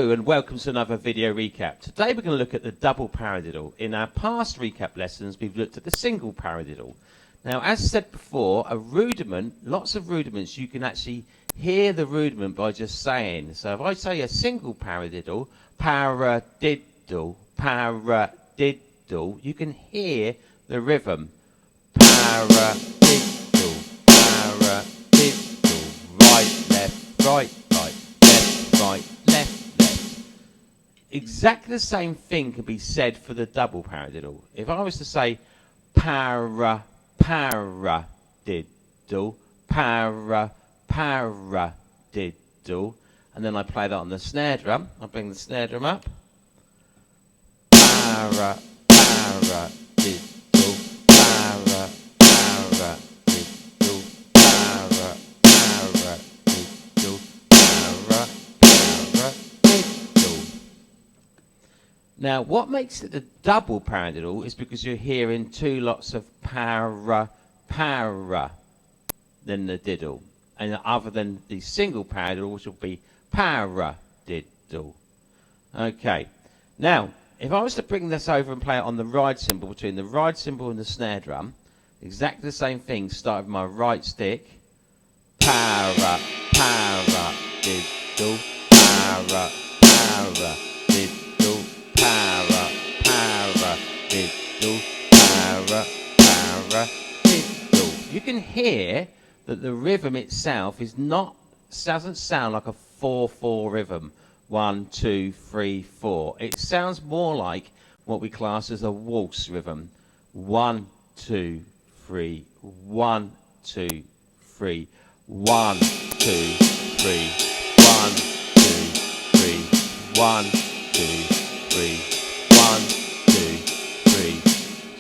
Hello and welcome to another video recap. Today we're going to look at the double paradiddle. In our past recap lessons we've looked at the single paradiddle. Now as said before, a rudiment, lots of rudiments, you can actually hear the rudiment by just saying. So if I say a single paradiddle, paradiddle, paradiddle, you can hear the rhythm. Paradiddle, paradiddle, right, left, right, left, right, left. Exactly the same thing can be said for the double paradiddle. If I was to say paradiddle, paradiddle, and then I play that on the snare drum, I bring the snare drum up. Paradiddle, paradiddle, paradiddle, Now, what makes it the double paradiddle is because you're hearing two lots of para, then the diddle, and other than the single paradiddle, which will be paradiddle. Okay. Now, if I was to bring this over and play it on the ride cymbal, between the ride cymbal and the snare drum, exactly the same thing. Start with my right stick, para, diddle, para, diddle. Para, diddle, para, diddle. You can hear that the rhythm itself doesn't sound like a 4/4 rhythm. 1, 2, 3, 4. It sounds more like what we class as a waltz rhythm. 1, 2, 3, 1, 2, 3, 1, 2, 3, 1, 2, 3, 1, 2, 3, 1, 2, 3.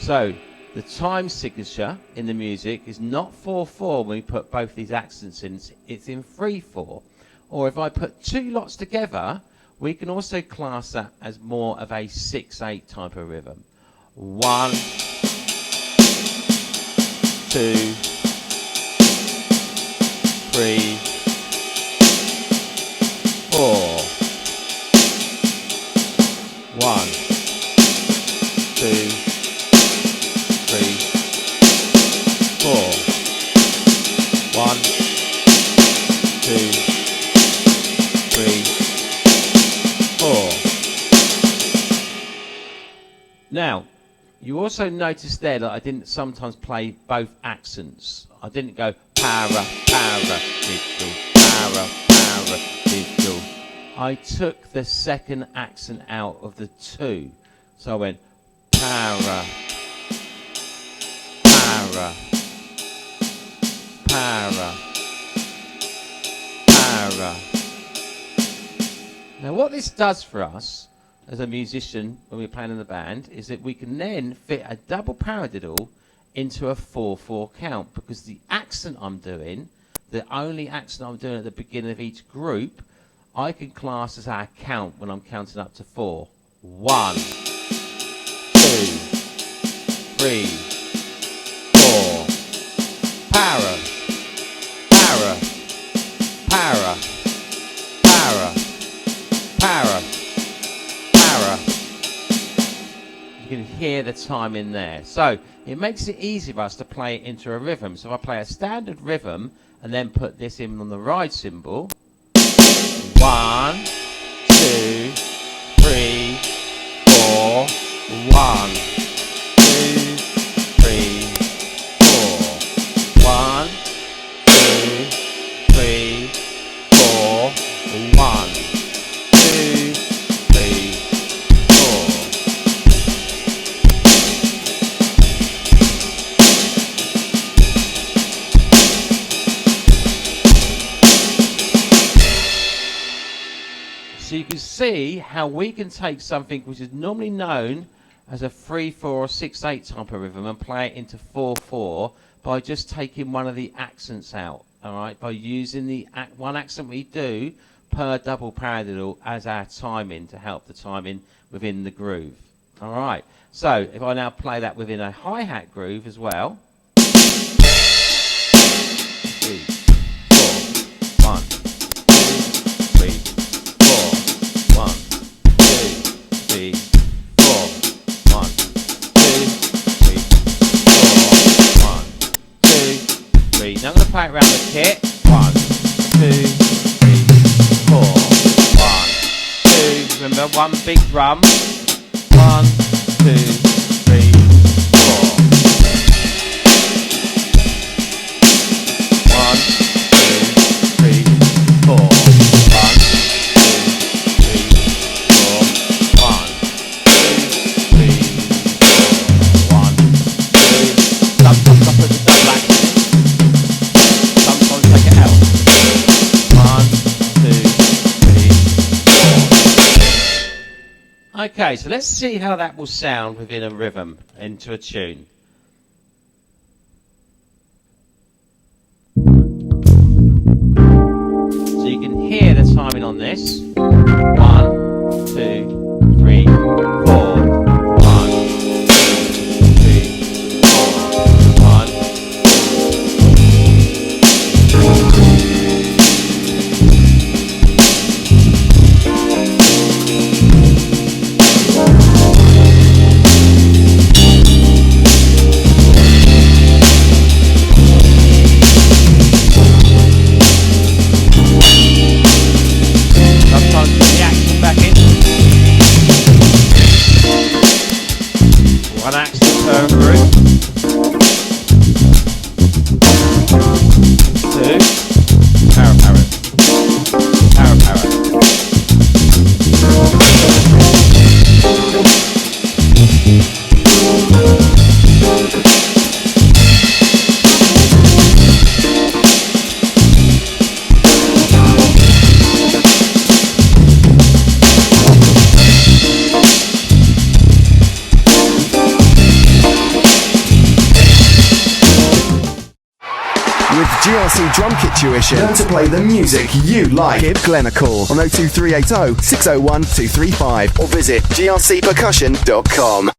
So the time signature in the music is not 4/4 when we put both these accents in, it's in 3/4. Or if I put two lots together, we can also class that as more of a 6/8 type of rhythm. 1, 2, 3, 4. 1, 2, 3, 4. 1, 2, 3, 4. Now, you also notice there that I didn't sometimes play both accents. I didn't go para, diddle, para, diddle. I took the second accent out of the two. So I went para, para, para, para. Now what this does for us as a musician when we're playing in the band is that we can then fit a double paradiddle into a 4/4 count, because the accent I'm doing, the only accent I'm doing at the beginning of each group, I can class as our count when I'm counting up to 4. 1, 2, 3, 4. Para, para, para, para, para, para. You can hear the time in there. So it makes it easy for us to play it into a rhythm. So if I play a standard rhythm and then put this in on the ride cymbal. 1, 2, 3, 4. 1, 2, 3, 4. 1, 2, 3, 4. 1, 2, 3, 4. So you can see how we can take something which is normally known as a 3/4 or 6/8 type of rhythm and play it into 4/4 by just taking one of the accents out. All right, by using the one accent we do per double paradiddle as our timing to help the timing within the groove. All right, so if I now play that within a hi-hat groove as well. 3, 4. 1, 2, 3, 4. 1, play it around the kit. 1, 2, 3, 4. 1, 2. Remember, one big drum. 1, 2, 3, 4. 1, 2, 3, 4. 1, 2, 3, 4. 1, 2, 3, 4. 1, 2. Some comes up as a double action. Sometimes take it out. 1, 2, 3, 4. Okay, so let's see how that will sound within a rhythm into a tune. So you can hear the timing on this. 1, 2, 3, 4. 1, 2, 3, 4. 1. Sometimes put the action back in. One action per group. 2. Para parrot. Para parrot. With GRC Drum Kit Tuition, learn to play the music you like. Give Glenn a call on 02380 601 235 or visit grcpercussion.com.